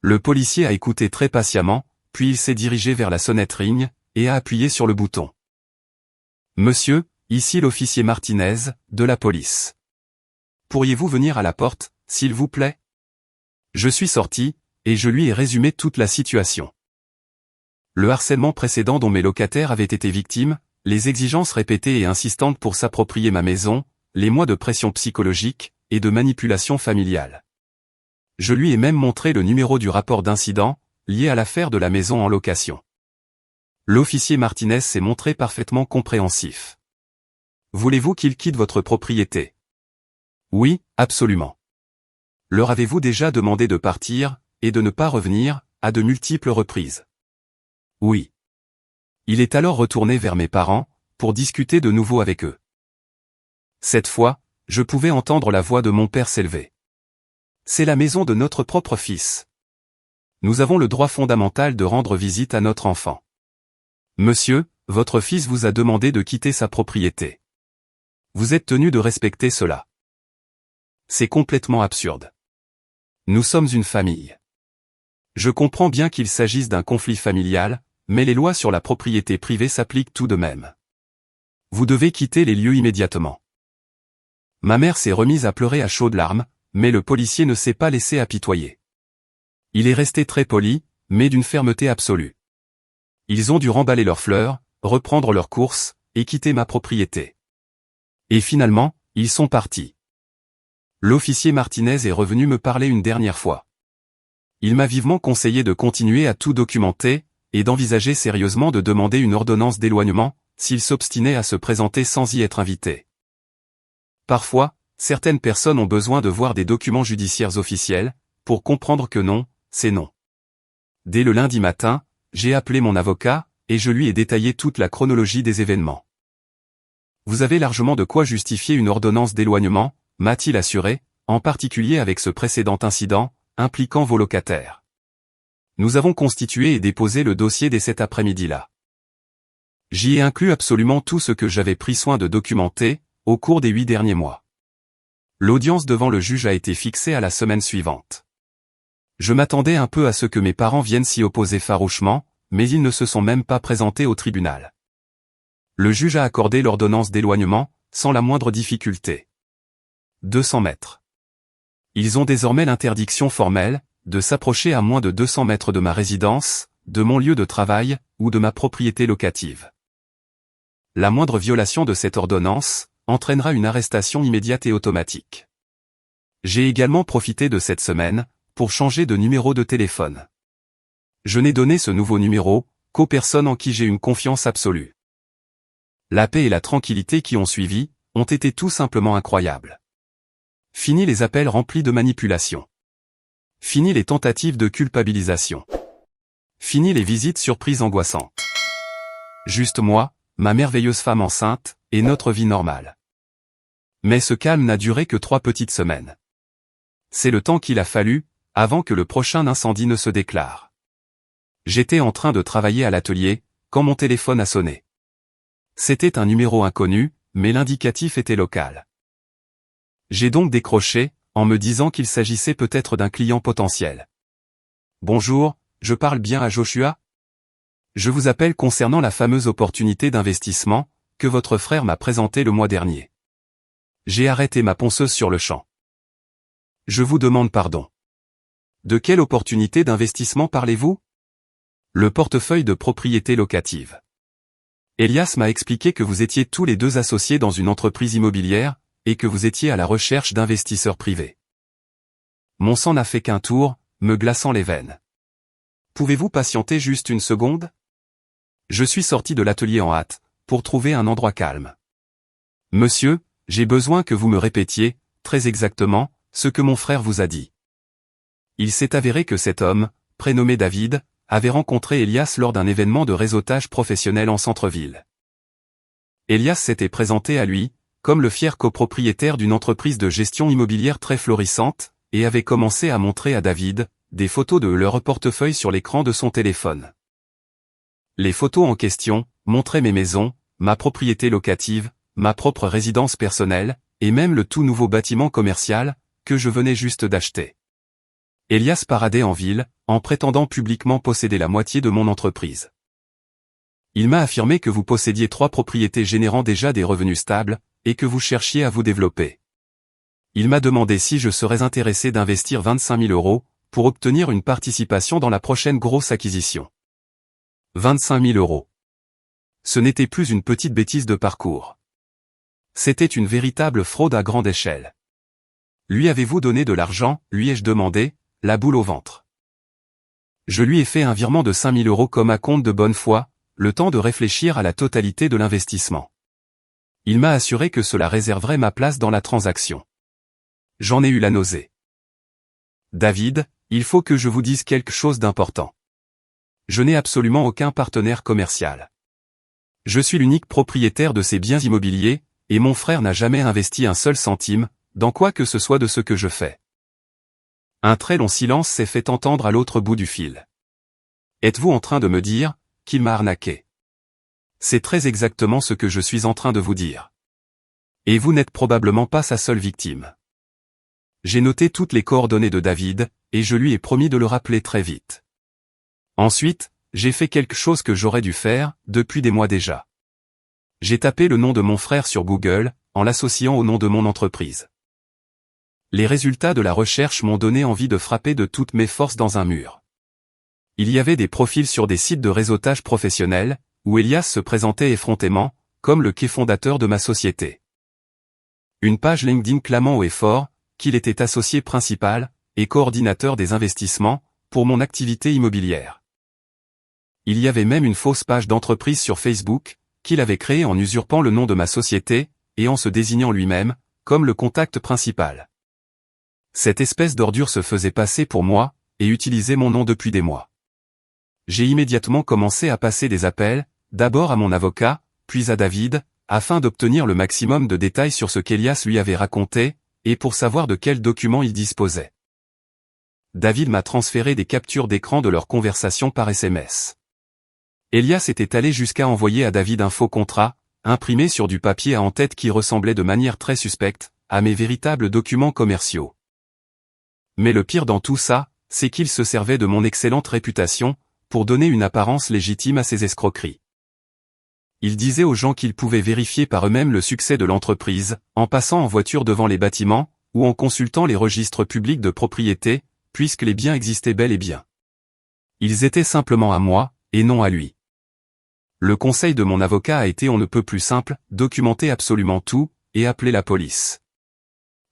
Le policier a écouté très patiemment, puis il s'est dirigé vers la sonnette ring, et a appuyé sur le bouton. « Monsieur, ici l'officier Martinez, de la police. Pourriez-vous venir à la porte, s'il vous plaît ?» Je suis sorti, et je lui ai résumé toute la situation. Le harcèlement précédent dont mes locataires avaient été victimes, les exigences répétées et insistantes pour s'approprier ma maison, les mois de pression psychologique, et de manipulation familiale. Je lui ai même montré le numéro du rapport d'incident, lié à l'affaire de la maison en location. L'officier Martinez s'est montré parfaitement compréhensif. « Voulez-vous qu'il quitte votre propriété ?» ?»« Oui, absolument. » »« Leur avez-vous déjà demandé de partir, et de ne pas revenir, à de multiples reprises ?» ?»« Oui. » Il est alors retourné vers mes parents, pour discuter de nouveau avec eux. Cette fois, je pouvais entendre la voix de mon père s'élever. « C'est la maison de notre propre fils. Nous avons le droit fondamental de rendre visite à notre enfant. Monsieur, votre fils vous a demandé de quitter sa propriété. Vous êtes tenu de respecter cela. C'est complètement absurde. Nous sommes une famille. Je comprends bien qu'il s'agisse d'un conflit familial, mais les lois sur la propriété privée s'appliquent tout de même. Vous devez quitter les lieux immédiatement. » Ma mère s'est remise à pleurer à chaudes larmes, mais le policier ne s'est pas laissé apitoyer. Il est resté très poli, mais d'une fermeté absolue. Ils ont dû remballer leurs fleurs, reprendre leur course, et quitter ma propriété. Et finalement, ils sont partis. L'officier Martinez est revenu me parler une dernière fois. Il m'a vivement conseillé de continuer à tout documenter, et d'envisager sérieusement de demander une ordonnance d'éloignement, s'il s'obstinait à se présenter sans y être invité. Parfois, certaines personnes ont besoin de voir des documents judiciaires officiels, pour comprendre que non, c'est non. Dès le lundi matin, j'ai appelé mon avocat, et je lui ai détaillé toute la chronologie des événements. « Vous avez largement de quoi justifier une ordonnance d'éloignement », m'a-t-il assuré, en particulier avec ce précédent incident, impliquant vos locataires. Nous avons constitué et déposé le dossier dès cet après-midi-là. J'y ai inclus absolument tout ce que j'avais pris soin de documenter, au cours des 8 derniers mois. L'audience devant le juge a été fixée à la semaine suivante. Je m'attendais un peu à ce que mes parents viennent s'y opposer farouchement, mais ils ne se sont même pas présentés au tribunal. Le juge a accordé l'ordonnance d'éloignement, sans la moindre difficulté. 200 mètres. Ils ont désormais l'interdiction formelle, de s'approcher à moins de 200 mètres de ma résidence, de mon lieu de travail, ou de ma propriété locative. La moindre violation de cette ordonnance entraînera une arrestation immédiate et automatique. J'ai également profité de cette semaine pour changer de numéro de téléphone. Je n'ai donné ce nouveau numéro qu'aux personnes en qui j'ai une confiance absolue. La paix et la tranquillité qui ont suivi ont été tout simplement incroyables. Fini les appels remplis de manipulation. Fini les tentatives de culpabilisation. Fini les visites surprises angoissantes. Juste moi, ma merveilleuse femme enceinte, et notre vie normale. Mais ce calme n'a duré que 3 petites semaines. C'est le temps qu'il a fallu, avant que le prochain incendie ne se déclare. J'étais en train de travailler à l'atelier, quand mon téléphone a sonné. C'était un numéro inconnu, mais l'indicatif était local. J'ai donc décroché, en me disant qu'il s'agissait peut-être d'un client potentiel. Bonjour, je parle bien à Joshua? Je vous appelle concernant la fameuse opportunité d'investissement, que votre frère m'a présentée le mois dernier. J'ai arrêté ma ponceuse sur le champ. Je vous demande pardon. De quelle opportunité d'investissement parlez-vous? Le portefeuille de propriété locative. Elias m'a expliqué que vous étiez tous les deux associés dans une entreprise immobilière, et que vous étiez à la recherche d'investisseurs privés. Mon sang n'a fait qu'un tour, me glaçant les veines. Pouvez-vous patienter juste une seconde? Je suis sorti de l'atelier en hâte, pour trouver un endroit calme. Monsieur, j'ai besoin que vous me répétiez, très exactement, ce que mon frère vous a dit. Il s'est avéré que cet homme, prénommé David, avait rencontré Elias lors d'un événement de réseautage professionnel en centre-ville. Elias s'était présenté à lui, comme le fier copropriétaire d'une entreprise de gestion immobilière très florissante, et avait commencé à montrer à David des photos de leur portefeuille sur l'écran de son téléphone. Les photos en question montraient mes maisons, ma propriété locative, ma propre résidence personnelle, et même le tout nouveau bâtiment commercial, que je venais juste d'acheter. Elias paradait en ville, en prétendant publiquement posséder la moitié de mon entreprise. Il m'a affirmé que vous possédiez 3 propriétés générant déjà des revenus stables, et que vous cherchiez à vous développer. Il m'a demandé si je serais intéressé d'investir 25 000 €, pour obtenir une participation dans la prochaine grosse acquisition. 25 000 €. Ce n'était plus une petite bêtise de parcours. C'était une véritable fraude à grande échelle. Lui avez-vous donné de l'argent, lui ai-je demandé, la boule au ventre. Je lui ai fait un virement de 5 000 € comme acompte de bonne foi, le temps de réfléchir à la totalité de l'investissement. Il m'a assuré que cela réserverait ma place dans la transaction. J'en ai eu la nausée. David, il faut que je vous dise quelque chose d'important. Je n'ai absolument aucun partenaire commercial. Je suis l'unique propriétaire de ces biens immobiliers, et mon frère n'a jamais investi un seul centime, dans quoi que ce soit de ce que je fais. Un très long silence s'est fait entendre à l'autre bout du fil. Êtes-vous en train de me dire qu'il m'a arnaqué? C'est très exactement ce que je suis en train de vous dire. Et vous n'êtes probablement pas sa seule victime. J'ai noté toutes les coordonnées de David, et je lui ai promis de le rappeler très vite. Ensuite, j'ai fait quelque chose que j'aurais dû faire, depuis des mois déjà. J'ai tapé le nom de mon frère sur Google, en l'associant au nom de mon entreprise. Les résultats de la recherche m'ont donné envie de frapper de toutes mes forces dans un mur. Il y avait des profils sur des sites de réseautage professionnel, où Elias se présentait effrontément, comme le fondateur de ma société. Une page LinkedIn clamant haut et fort, qu'il était associé principal, et coordinateur des investissements, pour mon activité immobilière. Il y avait même une fausse page d'entreprise sur Facebook, qu'il avait créée en usurpant le nom de ma société, et en se désignant lui-même, comme le contact principal. Cette espèce d'ordure se faisait passer pour moi, et utilisait mon nom depuis des mois. J'ai immédiatement commencé à passer des appels, d'abord à mon avocat, puis à David, afin d'obtenir le maximum de détails sur ce qu'Elias lui avait raconté, et pour savoir de quels documents il disposait. David m'a transféré des captures d'écran de leur conversation par SMS. Elias était allé jusqu'à envoyer à David un faux contrat, imprimé sur du papier à en-tête qui ressemblait de manière très suspecte, à mes véritables documents commerciaux. Mais le pire dans tout ça, c'est qu'il se servait de mon excellente réputation, pour donner une apparence légitime à ses escroqueries. Il disait aux gens qu'ils pouvaient vérifier par eux-mêmes le succès de l'entreprise, en passant en voiture devant les bâtiments, ou en consultant les registres publics de propriété, puisque les biens existaient bel et bien. Ils étaient simplement à moi, et non à lui. Le conseil de mon avocat a été on ne peut plus simple, documenter absolument tout, et appeler la police.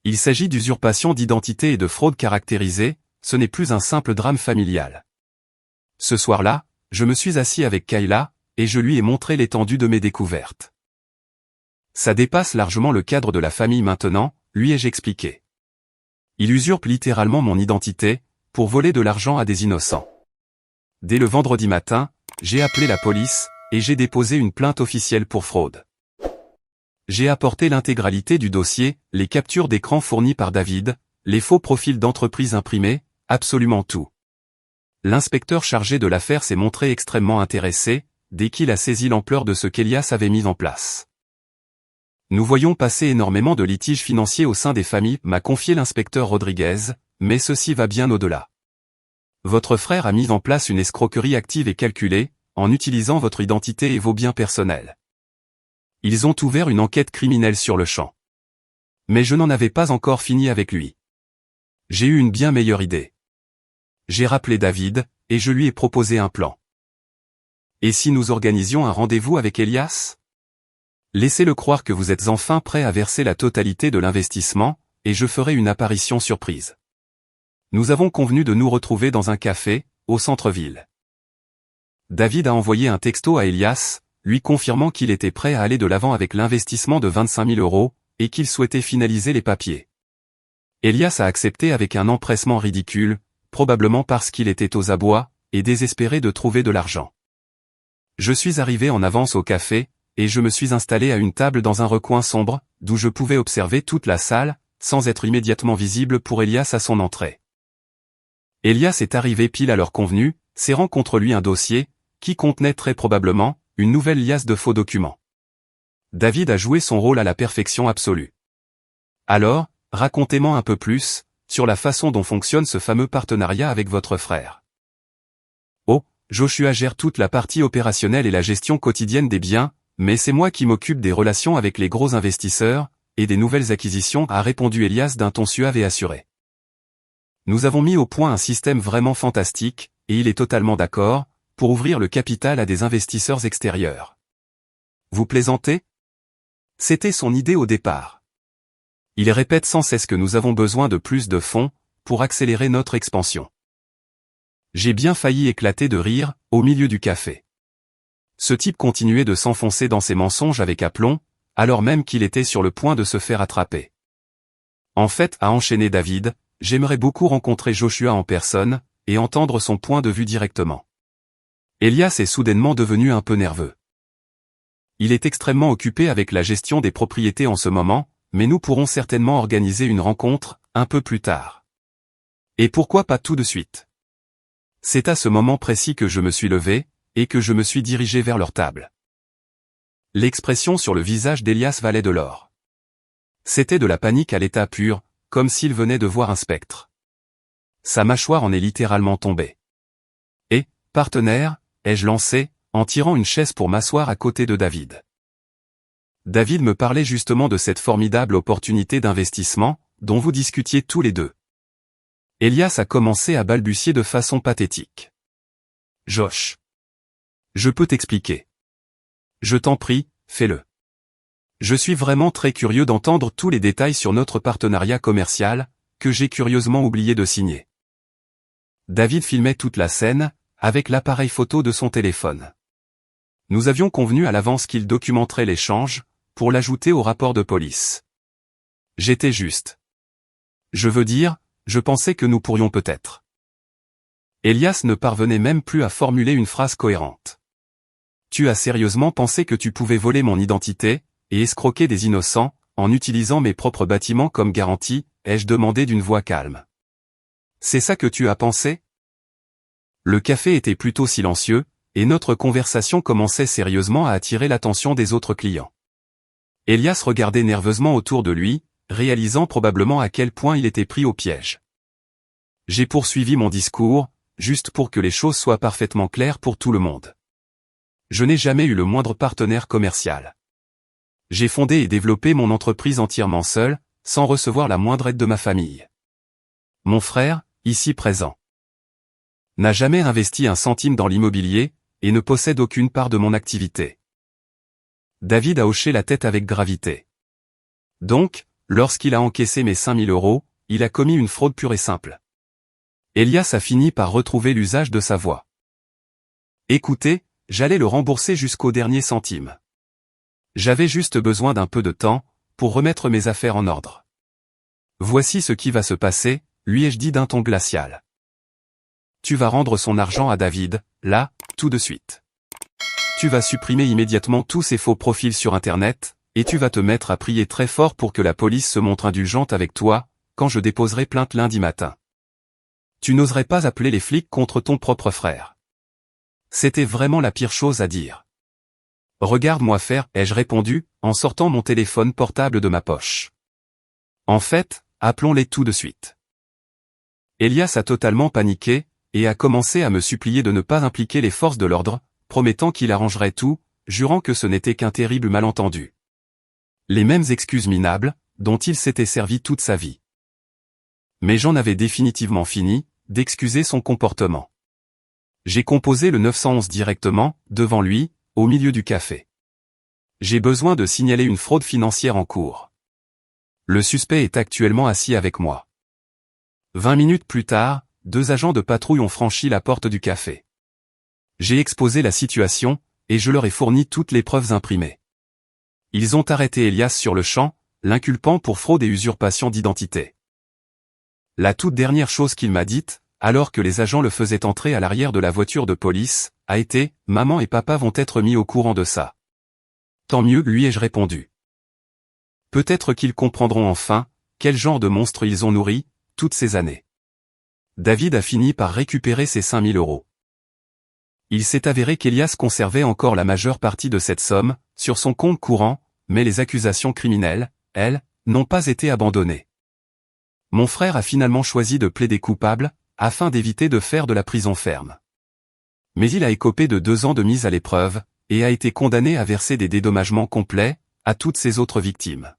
Il s'agit d'usurpation d'identité et de fraude caractérisée, ce n'est plus un simple drame familial. Ce soir-là, je me suis assis avec Kayla, et je lui ai montré l'étendue de mes découvertes. Ça dépasse largement le cadre de la famille maintenant, lui ai-je expliqué. Il usurpe littéralement mon identité, pour voler de l'argent à des innocents. Dès le vendredi matin, j'ai appelé la police, et j'ai déposé une plainte officielle pour fraude. J'ai apporté l'intégralité du dossier, les captures d'écran fournies par David, les faux profils d'entreprise imprimés, absolument tout. L'inspecteur chargé de l'affaire s'est montré extrêmement intéressé, dès qu'il a saisi l'ampleur de ce qu'Elias avait mis en place. Nous voyons passer énormément de litiges financiers au sein des familles, m'a confié l'inspecteur Rodriguez, mais ceci va bien au-delà. Votre frère a mis en place une escroquerie active et calculée, en utilisant votre identité et vos biens personnels. Ils ont ouvert une enquête criminelle sur le champ. Mais je n'en avais pas encore fini avec lui. J'ai eu une bien meilleure idée. J'ai rappelé David, et je lui ai proposé un plan. Et si nous organisions un rendez-vous avec Elias? Laissez-le croire que vous êtes enfin prêt à verser la totalité de l'investissement, et je ferai une apparition surprise. Nous avons convenu de nous retrouver dans un café, au centre-ville. David a envoyé un texto à Elias, lui confirmant qu'il était prêt à aller de l'avant avec l'investissement de 25 000 €, et qu'il souhaitait finaliser les papiers. Elias a accepté avec un empressement ridicule, probablement parce qu'il était aux abois, et désespéré de trouver de l'argent. Je suis arrivé en avance au café, et je me suis installé à une table dans un recoin sombre, d'où je pouvais observer toute la salle, sans être immédiatement visible pour Elias à son entrée. Elias est arrivé pile à l'heure convenue, serrant contre lui un dossier, qui contenait très probablement, une nouvelle liasse de faux documents. David a joué son rôle à la perfection absolue. Alors, racontez-moi un peu plus, sur la façon dont fonctionne ce fameux partenariat avec votre frère. Oh, Joshua gère toute la partie opérationnelle et la gestion quotidienne des biens, mais c'est moi qui m'occupe des relations avec les gros investisseurs, et des nouvelles acquisitions, a répondu Elias d'un ton suave et assuré. Nous avons mis au point un système vraiment fantastique, et il est totalement d'accord, pour ouvrir le capital à des investisseurs extérieurs. Vous plaisantez? C'était son idée au départ. Il répète sans cesse que nous avons besoin de plus de fonds, pour accélérer notre expansion. J'ai bien failli éclater de rire, au milieu du café. Ce type continuait de s'enfoncer dans ses mensonges avec aplomb, alors même qu'il était sur le point de se faire attraper. En fait, a enchaîné David, j'aimerais beaucoup rencontrer Joshua en personne, et entendre son point de vue directement. Elias est soudainement devenu un peu nerveux. Il est extrêmement occupé avec la gestion des propriétés en ce moment, mais nous pourrons certainement organiser une rencontre, un peu plus tard. Et pourquoi pas tout de suite? C'est à ce moment précis que je me suis levé, et que je me suis dirigé vers leur table. L'expression sur le visage d'Elias valait de l'or. C'était de la panique à l'état pur, comme s'il venait de voir un spectre. Sa mâchoire en est littéralement tombée. Et, partenaire, ai-je lancé, en tirant une chaise pour m'asseoir à côté de David. David me parlait justement de cette formidable opportunité d'investissement, dont vous discutiez tous les deux. Elias a commencé à balbutier de façon pathétique. Josh. Je peux t'expliquer. Je t'en prie, fais-le. Je suis vraiment très curieux d'entendre tous les détails sur notre partenariat commercial, que j'ai curieusement oublié de signer. David filmait toute la scène, avec l'appareil photo de son téléphone. Nous avions convenu à l'avance qu'il documenterait l'échange, pour l'ajouter au rapport de police. J'étais juste. Je veux dire, je pensais que nous pourrions peut-être. Elias ne parvenait même plus à formuler une phrase cohérente. Tu as sérieusement pensé que tu pouvais voler mon identité, et escroquer des innocents, en utilisant mes propres bâtiments comme garantie, ai-je demandé d'une voix calme. C'est ça que tu as pensé? Le café était plutôt silencieux, et notre conversation commençait sérieusement à attirer l'attention des autres clients. Elias regardait nerveusement autour de lui, réalisant probablement à quel point il était pris au piège. J'ai poursuivi mon discours, juste pour que les choses soient parfaitement claires pour tout le monde. Je n'ai jamais eu le moindre partenaire commercial. J'ai fondé et développé mon entreprise entièrement seul, sans recevoir la moindre aide de ma famille. Mon frère, ici présent, n'a jamais investi un centime dans l'immobilier, et ne possède aucune part de mon activité. David a hoché la tête avec gravité. Donc, lorsqu'il a encaissé mes 5 000 €, il a commis une fraude pure et simple. Elias a fini par retrouver l'usage de sa voix. Écoutez, j'allais le rembourser jusqu'au dernier centime. J'avais juste besoin d'un peu de temps, pour remettre mes affaires en ordre. Voici ce qui va se passer, lui ai-je dit d'un ton glacial. Tu vas rendre son argent à David, là, tout de suite. Tu vas supprimer immédiatement tous ces faux profils sur Internet, et tu vas te mettre à prier très fort pour que la police se montre indulgente avec toi, quand je déposerai plainte lundi matin. Tu n'oserais pas appeler les flics contre ton propre frère. C'était vraiment la pire chose à dire. Regarde-moi faire, ai-je répondu, en sortant mon téléphone portable de ma poche. En fait, appelons-les tout de suite. Elias a totalement paniqué, et a commencé à me supplier de ne pas impliquer les forces de l'ordre, promettant qu'il arrangerait tout, jurant que ce n'était qu'un terrible malentendu. Les mêmes excuses minables, dont il s'était servi toute sa vie. Mais j'en avais définitivement fini, d'excuser son comportement. J'ai composé le 911 directement, devant lui, au milieu du café. J'ai besoin de signaler une fraude financière en cours. Le suspect est actuellement assis avec moi. 20 minutes plus tard, 2 agents de patrouille ont franchi la porte du café. J'ai exposé la situation, et je leur ai fourni toutes les preuves imprimées. Ils ont arrêté Elias sur le champ, l'inculpant pour fraude et usurpation d'identité. La toute dernière chose qu'il m'a dite, alors que les agents le faisaient entrer à l'arrière de la voiture de police, a été « Maman et papa vont être mis au courant de ça. » Tant mieux, lui ai-je répondu. Peut-être qu'ils comprendront enfin, quel genre de monstre ils ont nourri, toutes ces années. David a fini par récupérer ses 5 000 €. Il s'est avéré qu'Elias conservait encore la majeure partie de cette somme, sur son compte courant, mais les accusations criminelles, elles, n'ont pas été abandonnées. Mon frère a finalement choisi de plaider coupable, afin d'éviter de faire de la prison ferme. Mais il a écopé de 2 ans de mise à l'épreuve, et a été condamné à verser des dédommagements complets, à toutes ses autres victimes.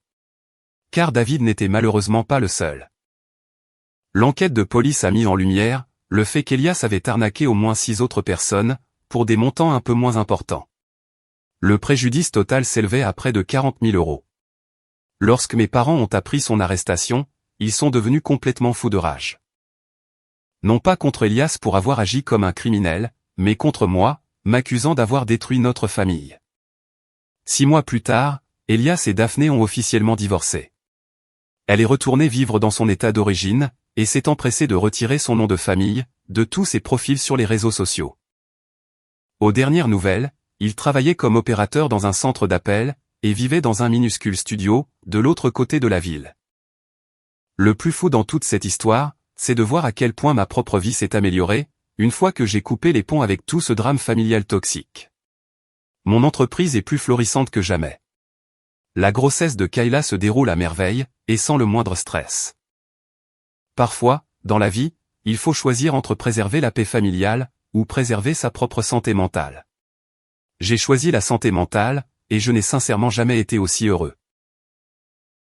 Car David n'était malheureusement pas le seul. L'enquête de police a mis en lumière le fait qu'Elias avait arnaqué au moins 6 autres personnes, pour des montants un peu moins importants. Le préjudice total s'élevait à près de 40 000 €. Lorsque mes parents ont appris son arrestation, ils sont devenus complètement fous de rage. Non pas contre Elias pour avoir agi comme un criminel, mais contre moi, m'accusant d'avoir détruit notre famille. 6 mois plus tard, Elias et Daphné ont officiellement divorcé. Elle est retournée vivre dans son état d'origine, et s'est empressée de retirer son nom de famille, de tous ses profils sur les réseaux sociaux. Aux dernières nouvelles, il travaillait comme opérateur dans un centre d'appel, et vivait dans un minuscule studio, de l'autre côté de la ville. Le plus fou dans toute cette histoire, c'est de voir à quel point ma propre vie s'est améliorée, une fois que j'ai coupé les ponts avec tout ce drame familial toxique. Mon entreprise est plus florissante que jamais. La grossesse de Kayla se déroule à merveille, et sans le moindre stress. Parfois, dans la vie, il faut choisir entre préserver la paix familiale, ou préserver sa propre santé mentale. J'ai choisi la santé mentale, et je n'ai sincèrement jamais été aussi heureux.